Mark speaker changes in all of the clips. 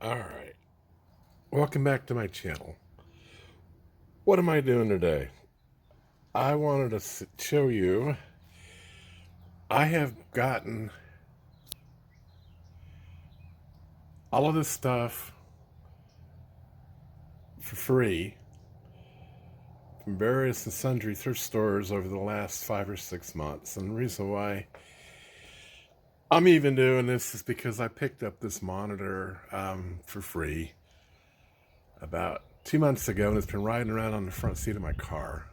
Speaker 1: Alright, welcome back to my channel. What am I doing today? I wanted to show you I have gotten all of this stuff for free from various and sundry thrift stores over the last 5 or 6 months. And the reason why I'm even doing this is because I picked up this monitor for free about 2 months ago, and it's been riding around on the front seat of my car.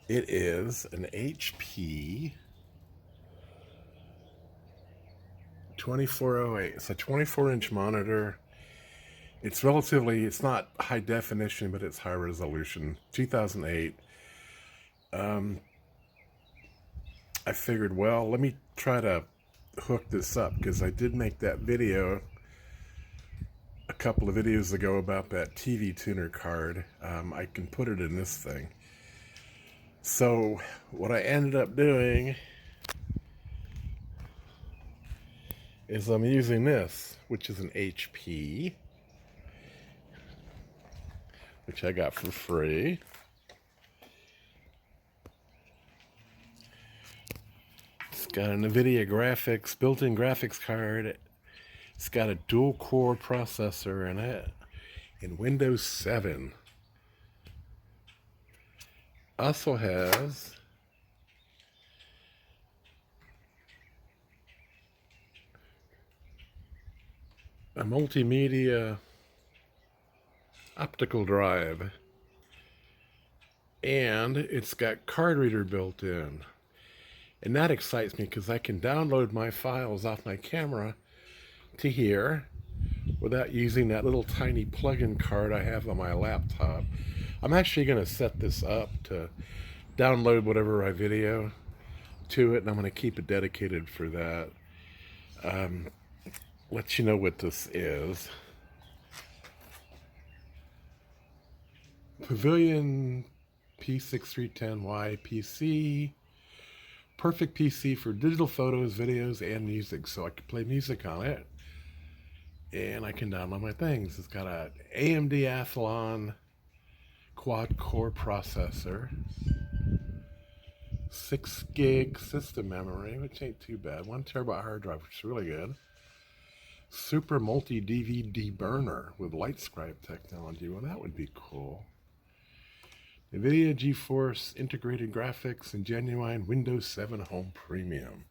Speaker 1: It is an HP 2408. It's a 24-inch monitor. It's not high definition, but it's high resolution. 2008. I figured, well, let me try to hook this up, because I did make that video a couple of videos ago about that TV tuner card. I can put it in this thing. So what I ended up doing is I'm using this, which is an HP, which I got for free. It's got a NVIDIA graphics, built-in graphics card. It's got a dual-core processor in it, in Windows 7. Also has a multimedia optical drive, and it's got card reader built in. And that excites me because I can download my files off my camera to here without using that little tiny plug-in card I have on my laptop. I'm actually going to set this up to download whatever I video to it, and I'm going to keep it dedicated for that. Let you know what this is. Pavilion P6310Y PC. Perfect PC for digital photos, videos, and music. So I can play music on it, and I can download my things. It's got an AMD Athlon quad-core processor, 6 gig system memory, which ain't too bad, 1 terabyte hard drive, which is really good. Super multi-DVD burner with LightScribe technology. Well, that would be cool. NVIDIA GeForce integrated graphics and genuine Windows 7 Home Premium.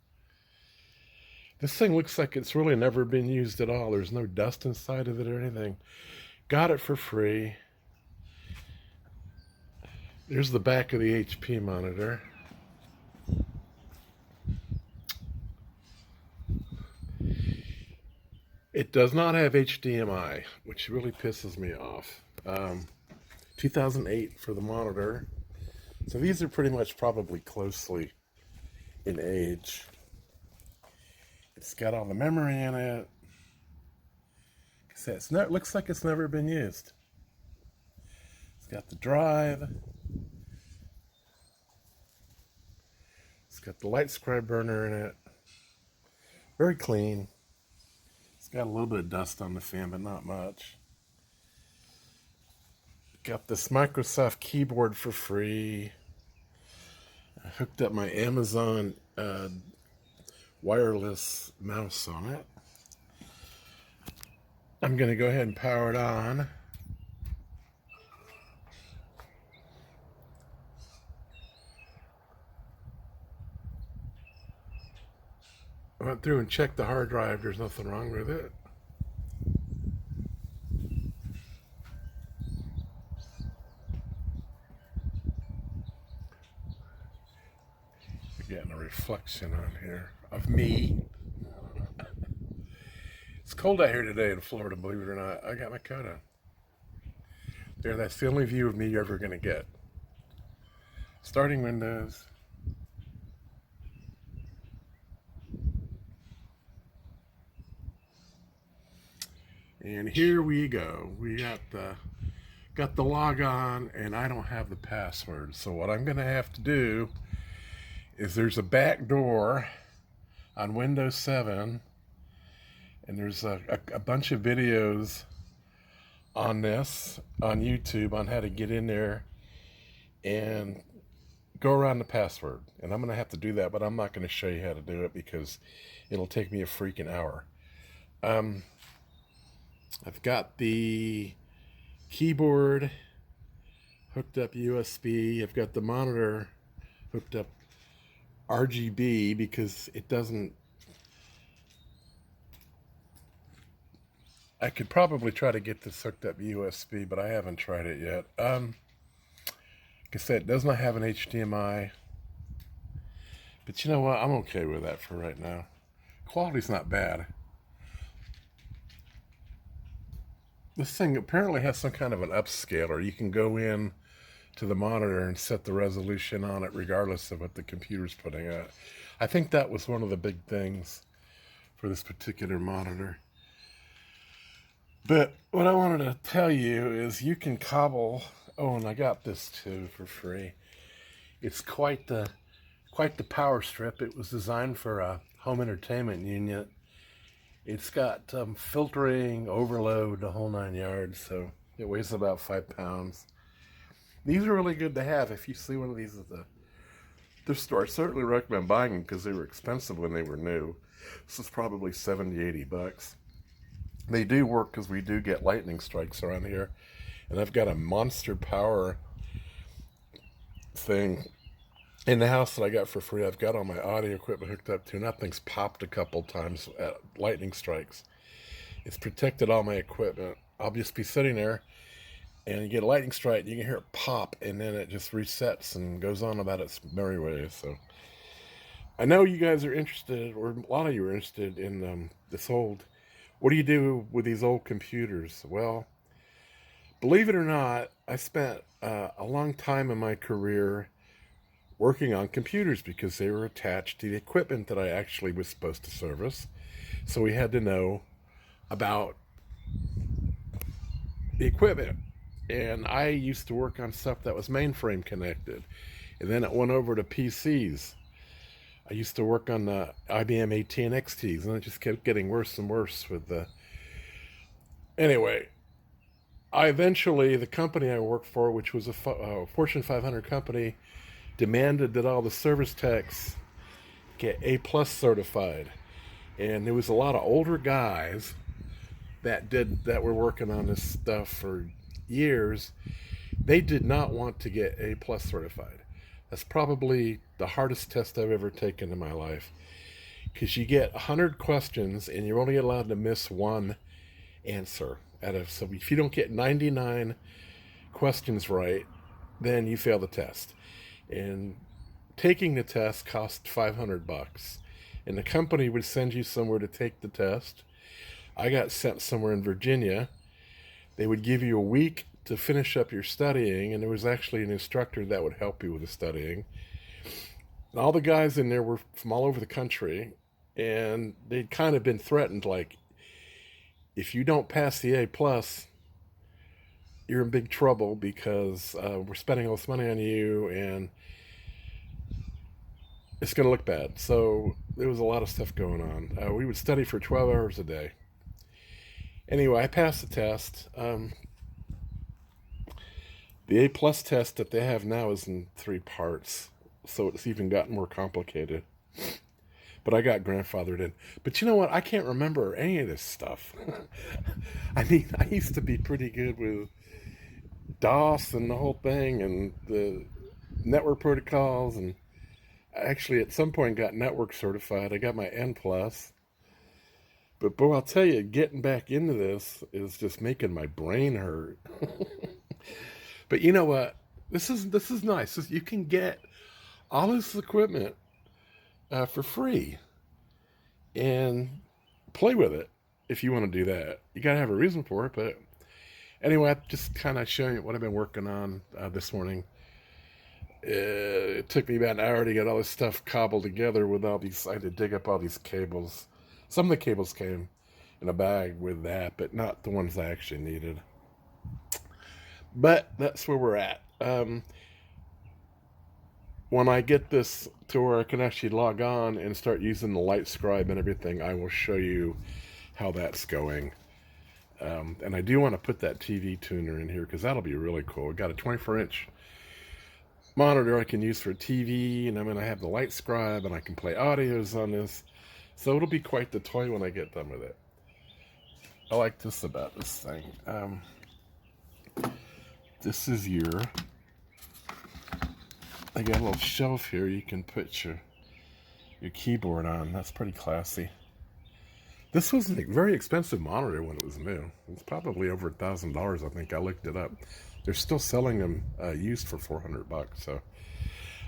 Speaker 1: This thing looks like it's really never been used at all. There's no dust inside of it or anything. Got it for free. There's the back of the HP monitor. It does not have HDMI, which really pisses me off. 2008 for the monitor. So these are pretty much probably closely in age. It's got all the memory in it. It looks like it's never been used. It's got the drive. It's got the LightScribe burner in it. Very clean. It's got a little bit of dust on the fan, but not much. Got this Microsoft keyboard for free. I hooked up my Amazon wireless mouse on it. I'm going to go ahead and power it on. I went through and checked the hard drive. There's nothing wrong with it. Getting a reflection on here of me. It's cold out here today in Florida, believe it or not. I got my coat on. There, that's the only view of me you're ever going to get. Starting Windows. And here we go. We got the log on, and I don't have the password. So what I'm going to have to do is there's a back door on Windows 7, And there's a bunch of videos on this on YouTube on how to get in there and go around the password. And I'm going to have to do that, but I'm not going to show you how to do it because it'll take me a freaking hour. I've got the keyboard hooked up USB. I've got the monitor hooked up RGB because it doesn't. I could probably try to get this hooked up USB, but I haven't tried it yet. Like I said, it does not have an HDMI. But you know what? I'm okay with that for right now. Quality's not bad. This thing apparently has some kind of an upscaler. You can go in to the monitor and set the resolution on it regardless of what the computer's putting out. I think that was one of the big things for this particular monitor. But what I wanted to tell you is you can cobble. Oh, and I got this too for free. It's quite the power strip. It was designed for a home entertainment unit. It's got filtering, overload, the whole 9 yards. So it weighs about 5 pounds. These are really good to have if you see one of these at the thrift store. I certainly recommend buying them because they were expensive when they were new. This is probably 70, 80 bucks. They do work because we do get lightning strikes around here. And I've got a monster power thing in the house that I got for free. I've got all my audio equipment hooked up to, and that thing's popped a couple times at lightning strikes. It's protected all my equipment. I'll just be sitting there, and you get a lightning strike, and you can hear it pop, and then it just resets and goes on about its merry way. So I know you guys are interested, or a lot of you are interested in this old. What do you do with these old computers? Well, believe it or not, I spent a long time in my career working on computers because they were attached to the equipment that I actually was supposed to service. So we had to know about the equipment. And I used to work on stuff that was mainframe connected. And then it went over to PCs. I used to work on the IBM AT and XTs, and it just kept getting worse and worse with the... Anyway, the company I worked for, which was a Fortune 500 company, demanded that all the service techs get A+ certified. And there was a lot of older guys that were working on this stuff for years. They did not want to get A+ certified. That's probably the hardest test I've ever taken in my life, because you get 100 questions and you're only allowed to miss one answer so if you don't get 99 questions right, then you fail the test. And taking the test cost $500, and the company would send you somewhere to take the test. I got sent somewhere in Virginia. They would give you a week to finish up your studying, and there was actually an instructor that would help you with the studying. And all the guys in there were from all over the country, and they'd kind of been threatened, like, if you don't pass the A+, you're in big trouble because we're spending all this money on you, and it's going to look bad. So there was a lot of stuff going on. We would study for 12 hours a day. Anyway, I passed the test. The A+ test that they have now is in 3 parts, so it's even gotten more complicated. But I got grandfathered in. But you know what? I can't remember any of this stuff. I mean, I used to be pretty good with DOS and the whole thing and the network protocols, and I actually at some point got network certified. I got my N+. But boy, I'll tell you, getting back into this is just making my brain hurt. But you know what? This is nice. You can get all this equipment for free and play with it if you want to do that. You got to have a reason for it. But anyway, I'm just kind of showing you what I've been working on this morning. It took me about an hour to get all this stuff cobbled together with all these. I had to dig up all these cables. Some of the cables came in a bag with that, but not the ones I actually needed. But that's where we're at. When I get this to where I can actually log on and start using the light scribe and everything, I will show you how that's going. And I do want to put that TV tuner in here because that'll be really cool. Got a 24-inch monitor I can use for TV, and I'm going to have the light scribe, and I can play audios on this. So it'll be quite the toy when I get done with it. I like this about this thing. This is I got a little shelf here you can put your keyboard on. That's pretty classy. This was a very expensive monitor when it was new. It was probably over $1,000, I think. I looked it up. They're still selling them used for $400, so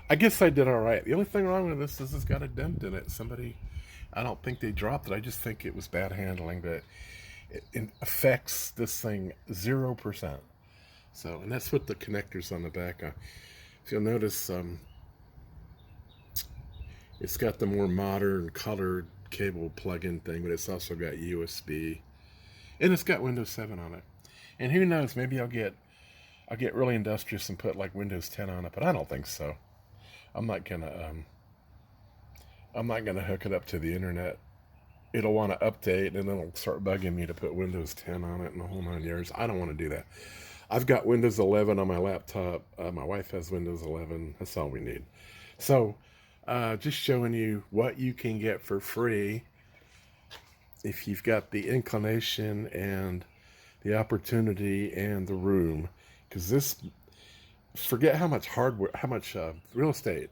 Speaker 1: I guess I did all right. The only thing wrong with this is it's got a dent in it. Somebody, I don't think they dropped it. I just think it was bad handling, but it affects this thing 0%. So, and that's what the connectors on the back are. If you'll notice, it's got the more modern colored cable plug-in thing, but it's also got USB, and it's got Windows 7 on it. And who knows, maybe I'll get really industrious and put like Windows 10 on it, but I don't think so. I'm not gonna hook it up to the internet. It'll want to update, and then it'll start bugging me to put Windows 10 on it and the whole 9 yards. I don't want to do that. I've got Windows 11 on my laptop. My wife has Windows 11. That's all we need. So, just showing you what you can get for free if you've got the inclination and the opportunity and the room. Because this, forget how much hardware, how much real estate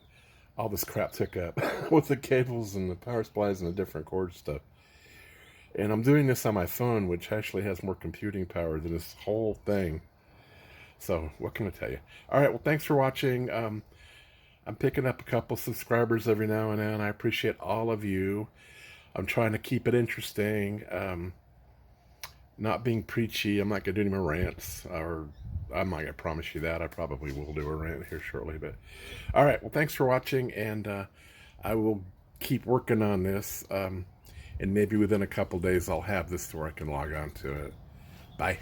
Speaker 1: all this crap took up with the cables and the power supplies and the different cord stuff. And I'm doing this on my phone, which actually has more computing power than this whole thing. So, what can I tell you? All right, well, thanks for watching. I'm picking up a couple subscribers every now and then. I appreciate all of you. I'm trying to keep it interesting. Not being preachy. I'm not going to do any more rants. Or I'm not going to promise you that. I probably will do a rant here shortly. But all right, well, thanks for watching. And I will keep working on this. And maybe within a couple days, I'll have this where I can log on to it. Bye.